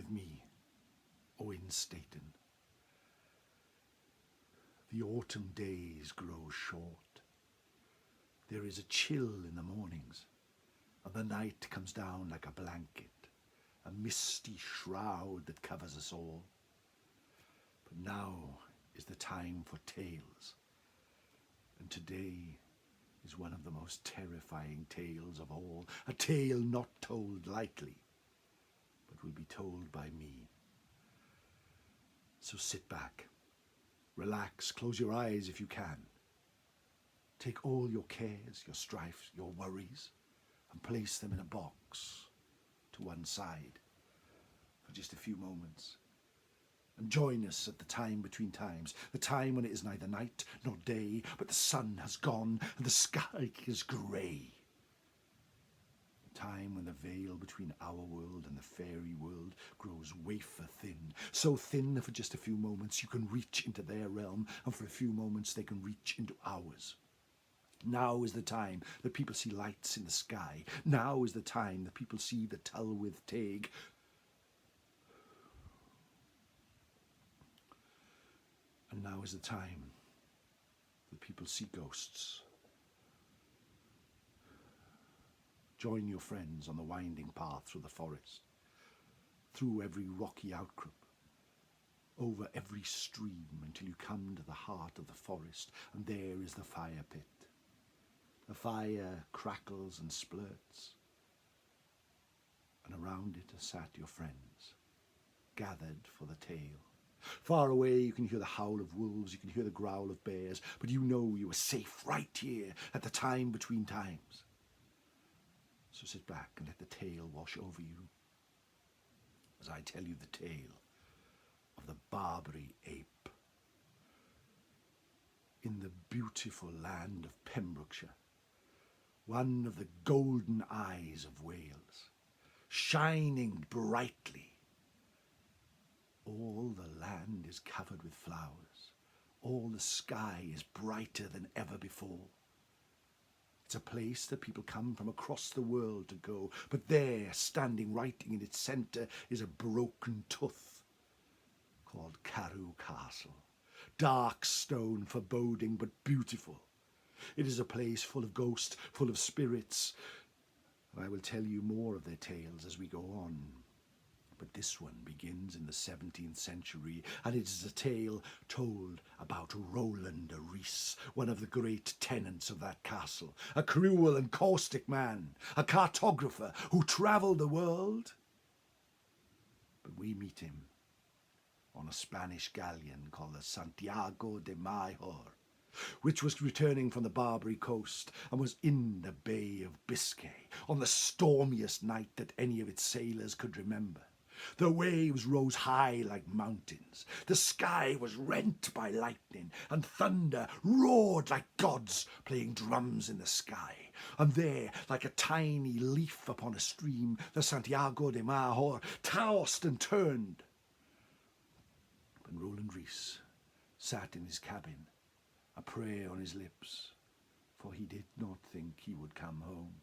with me, Owen Staton. The autumn days grow short. There is a chill in the mornings, and the night comes down like a blanket, a misty shroud that covers us all. But now is the time for tales, and today is one of the most terrifying tales of all, a tale not told lightly, but will be told by me. So sit back, relax, close your eyes if you can. Take all your cares, your strifes, your worries, and place them in a box to one side for just a few moments. And join us at the time between times, the time when it is neither night nor day, but the sun has gone and the sky is grey. The time when the veil between our world and the fairy world grows wafer thin, so thin that for just a few moments you can reach into their realm, and for a few moments they can reach into ours. Now is the time that people see lights in the sky. Now is the time that people see the Tylwyth Teg. And now is the time that people see ghosts. Join your friends on the winding path through the forest, through every rocky outcrop, over every stream until you come to the heart of the forest, and there is the fire pit. The fire crackles and splurts, and around it are sat your friends, gathered for the tale. Far away you can hear the howl of wolves, you can hear the growl of bears, but you know you are safe right here at the time between times. So sit back and let the tale wash over you as I tell you the tale of the Barbary ape. In the beautiful land of Pembrokeshire, one of the golden eyes of Wales, shining brightly. All the land is covered with flowers. All the sky is brighter than ever before. It's a place that people come from across the world to go, but there, standing right in its centre, is a broken tooth called Carew Castle. Dark stone, foreboding, but beautiful. It is a place full of ghosts, full of spirits. I will tell you more of their tales as we go on. But this one begins in the 17th century, and it is a tale told about Rowland Rees, one of the great tenants of that castle, a cruel and caustic man, a cartographer who travelled the world. But we meet him on a Spanish galleon called the Santiago de Major, which was returning from the Barbary coast and was in the Bay of Biscay on the stormiest night that any of its sailors could remember. The waves rose high like mountains, the sky was rent by lightning, and thunder roared like gods playing drums in the sky. And there, like a tiny leaf upon a stream, the Santiago de Major tossed and turned. And Rowland Rees sat in his cabin, a prayer on his lips, for he did not think he would come home.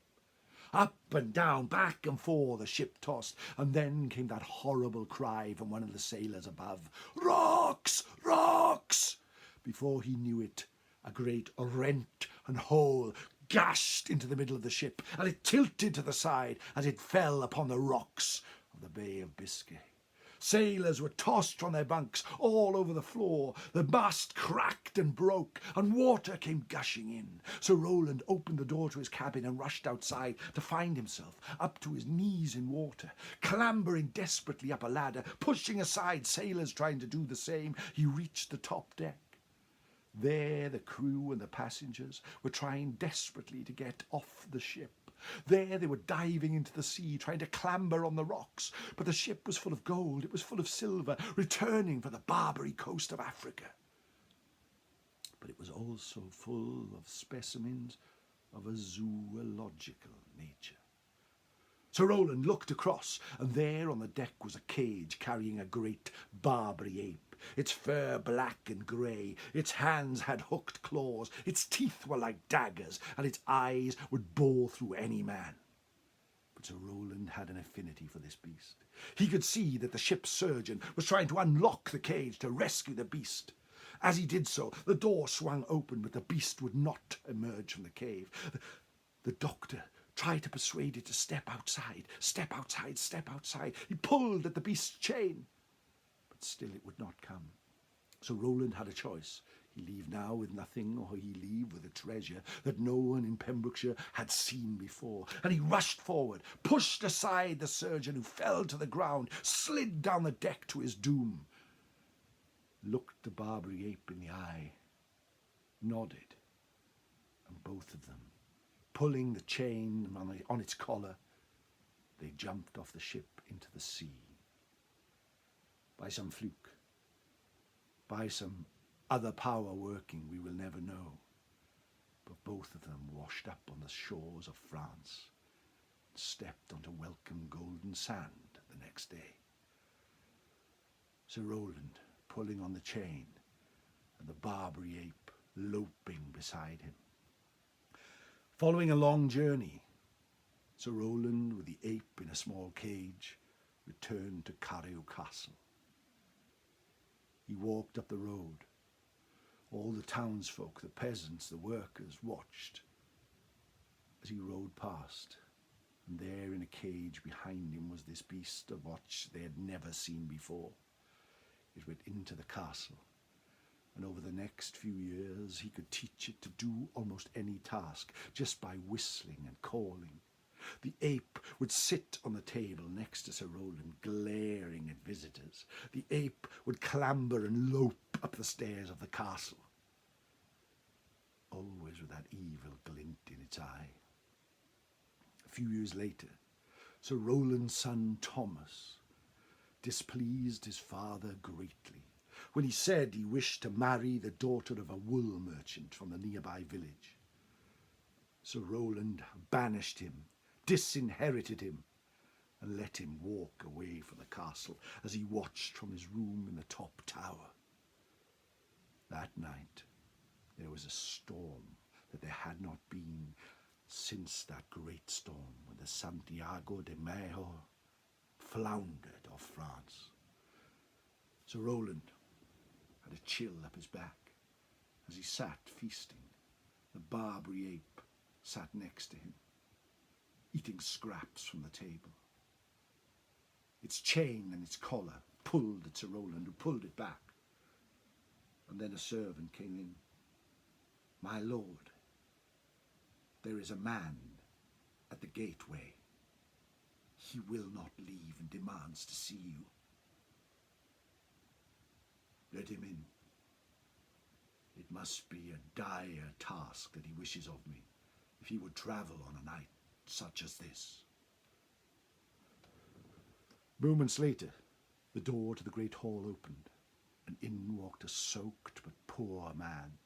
Up and down, back and forth, the ship tossed, and then came that horrible cry from one of the sailors above, "Rocks! Rocks!" Before he knew it, a great rent and hole gashed into the middle of the ship, and it tilted to the side as it fell upon the rocks of the Bay of Biscay. Sailors were tossed from their bunks all over the floor. The mast cracked and broke, and water came gushing in. So Rowland opened the door to his cabin and rushed outside to find himself up to his knees in water. Clambering desperately up a ladder, pushing aside sailors trying to do the same, he reached the top deck. There the crew and the passengers were trying desperately to get off the ship. There they were diving into the sea, trying to clamber on the rocks. But the ship was full of gold, it was full of silver, returning from the Barbary coast of Africa. But it was also full of specimens of a zoological nature. Sir Rowland looked across, and there on the deck was a cage carrying a great Barbary ape. Its fur black and grey, its hands had hooked claws, its teeth were like daggers, and its eyes would bore through any man. But But Sir Rowland had an affinity for this beast. He could see that the ship's surgeon was trying to unlock the cage to rescue the beast. As he did so, the door swung open, but the beast would not emerge from the cave. The doctor tried to persuade it to step outside, step outside, step outside. He pulled at the beast's chain, but still it would not come. So Rowland had a choice. He leave now with nothing, or he leave with a treasure that no one in Pembrokeshire had seen before. And he rushed forward, pushed aside the surgeon, who fell to the ground, slid down the deck to his doom, looked the Barbary ape in the eye, nodded, and both of them, pulling the chain on its collar, they jumped off the ship into the sea. By some fluke, by some other power working, we will never know, but both of them washed up on the shores of France and stepped onto welcome golden sand the next day. Sir Rowland pulling on the chain, and the Barbary ape loping beside him. Following a long journey, Sir Rowland, with the ape in a small cage, returned to Carew Castle. He walked up the road. All the townsfolk, the peasants, the workers, watched as he rode past, and there in a cage behind him was this beast of which they had never seen before. It went into the castle, and over the next few years he could teach it to do almost any task just by whistling and calling. The ape would sit on the table next to Sir Rowland, glaring at visitors. The ape would clamber and lope up the stairs of the castle, always with that evil glint in its eye. A few years later, Sir Rowland's son Thomas displeased his father greatly when he said he wished to marry the daughter of a wool merchant from the nearby village. Sir Rowland banished him, disinherited him, and let him walk away from the castle as he watched from his room in the top tower. That night there was a storm that there had not been since that great storm when the Santiago de Mayo floundered off France. Sir Rowland had a chill up his back as he sat feasting. The Barbary ape sat next to him, eating scraps from the table. Its chain and its collar pulled at Sir Rowland, who pulled it back. And then a servant came in. "My lord, there is a man at the gateway. He will not leave and demands to see you." "Let him in. It must be a dire task that he wishes of me, if he would travel on a night such as this." Moments later, the door to the great hall opened, and in walked a soaked but poor man.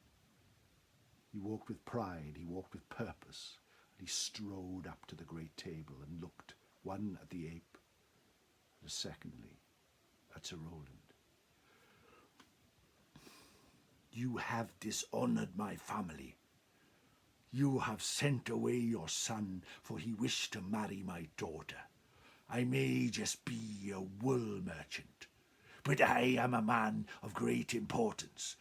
He walked with pride, he walked with purpose, and he strode up to the great table and looked, one at the ape, and secondly at Sir Rowland. "You have dishonoured my family. You have sent away your son, for he wished to marry my daughter. I may just be a wool merchant, but I am a man of great importance,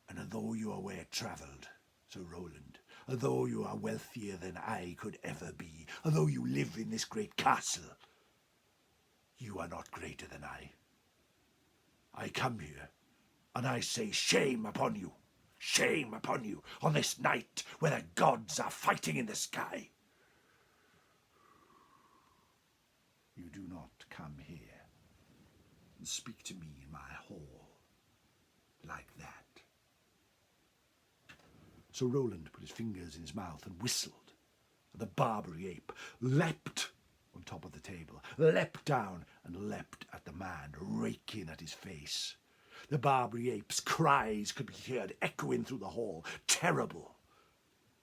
and although you are well-travelled, Sir Rowland, although you are wealthier than I could ever be, although you live in this great castle, you are not greater than I. I come here, and I say shame upon you, on this night where the gods are fighting in the sky. You do not come here and speak to me in my hall like that." So Rowland put his fingers in his mouth and whistled. The Barbary ape leapt on top of the table, leapt down and leapt at the man, raking at his face. The Barbary ape's cries could be heard echoing through the hall, terrible.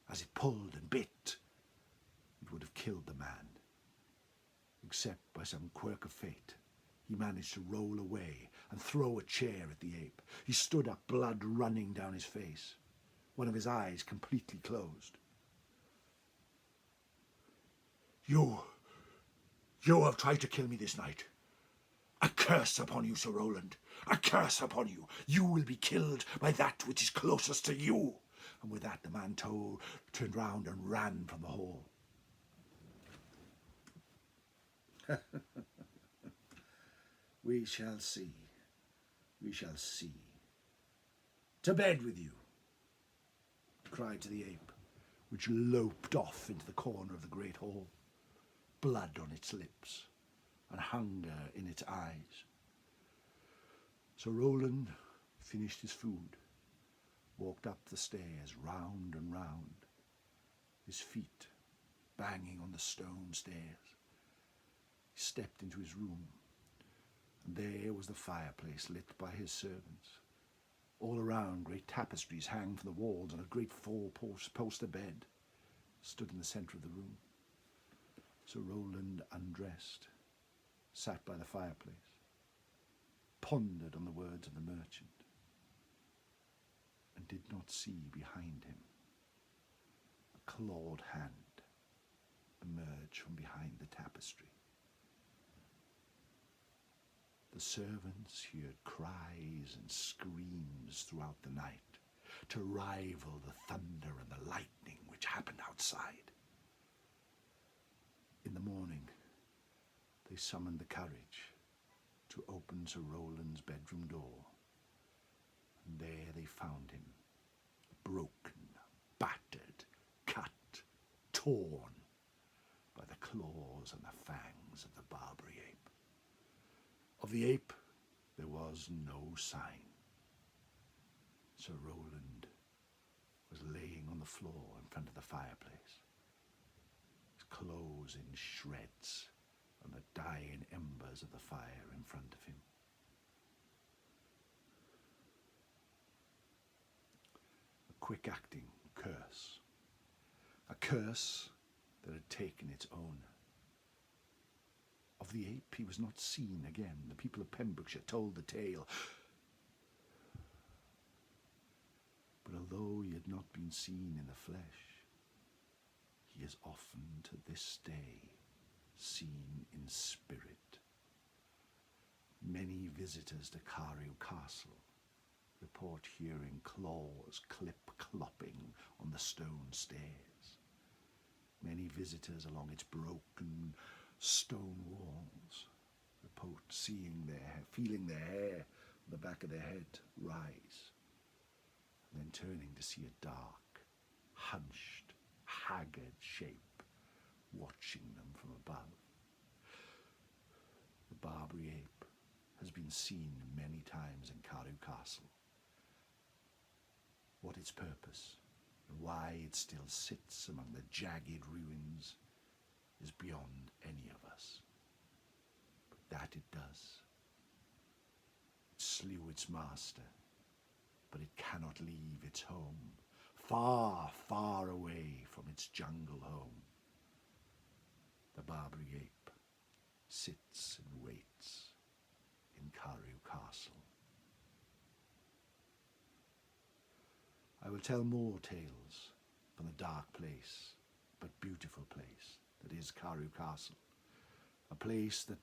As it pulled and bit, it would have killed the man. Except by some quirk of fate, he managed to roll away and throw a chair at the ape. He stood up, blood running down his face, one of his eyes completely closed. You You have tried to kill me this night. A curse upon you, Sir Rowland. A curse upon you. You will be killed by that which is closest to you. And with that the man turned round and ran from the hall. We shall see. We shall see. To bed with you, cried to the ape, which loped off into the corner of the great hall, blood on its lips and hunger in its eyes. So Rowland finished his food, walked up the stairs round and round, his feet banging on the stone stairs. He stepped into his room, and there was the fireplace lit by his servants. All around, great tapestries hang from the walls, and a great four-poster bed stood in the centre of the room. So Rowland undressed, sat by the fireplace, pondered on the words of the merchant, and did not see behind him a clawed hand emerge from behind the tapestry. The servants heard cries and screams throughout the night to rival the thunder and the lightning which happened outside. In the morning, they summoned the courage to open Sir Rowland's bedroom door, and there they found him, broken, battered, cut, torn by the claws and the fangs of the Barbary ape. Of the ape there was no sign. Sir Rowland was laying on the floor in front of the fireplace, his clothes in shreds and the dying embers of the fire in front of him. A quick-acting curse, a curse that had taken its owner. Of the ape he was not seen again. The people of Pembrokeshire told the tale. But although he had not been seen in the flesh, he is often to this day seen in spirit. Many visitors to Carew Castle report hearing claws clip-clopping on the stone stairs. Many visitors along its broken stone walls report feeling their hair on the back of their head rise, and then turning to see a dark, hunched, haggard shape watching them from above. The Barbary ape has been seen many times in Carew Castle. What its purpose and why it still sits among the jagged ruins is beyond any of us. But that it does. It slew its master, but it cannot leave its home, far, far away from its jungle home. The Barbary ape sits and waits in Carew Castle. I will tell more tales from the dark place, but beautiful place that is Carew Castle, a place that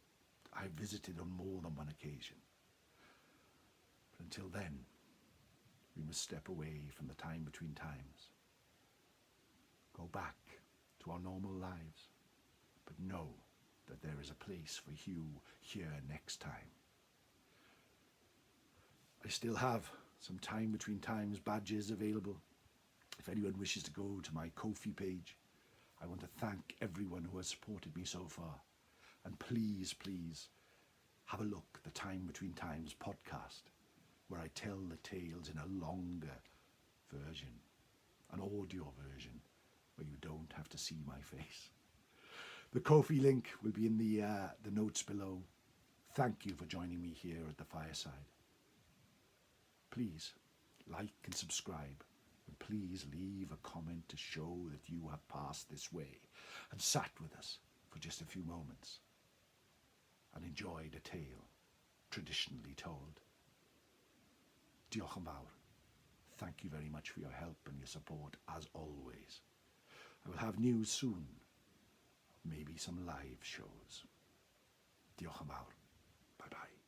I visited on more than one occasion. But until then, we must step away from the time between times, go back to our normal lives, but know that there is a place for you here next time. I still have some time between times badges available. If anyone wishes to go to my Ko-fi page, I want to thank everyone who has supported me so far. And please, please, have a look at the Time Between Times podcast, where I tell the tales in a longer version, an audio version, where you don't have to see my face. The Ko-fi link will be in the notes below. Thank you for joining me here at the fireside. Please like and subscribe, and please leave a comment to show that you have passed this way and sat with us for just a few moments and enjoyed a tale traditionally told. Diolch yn fawr. Thank you very much for your help and your support as always. I will have news soon, maybe some live shows. Diolch yn fawr. Bye bye.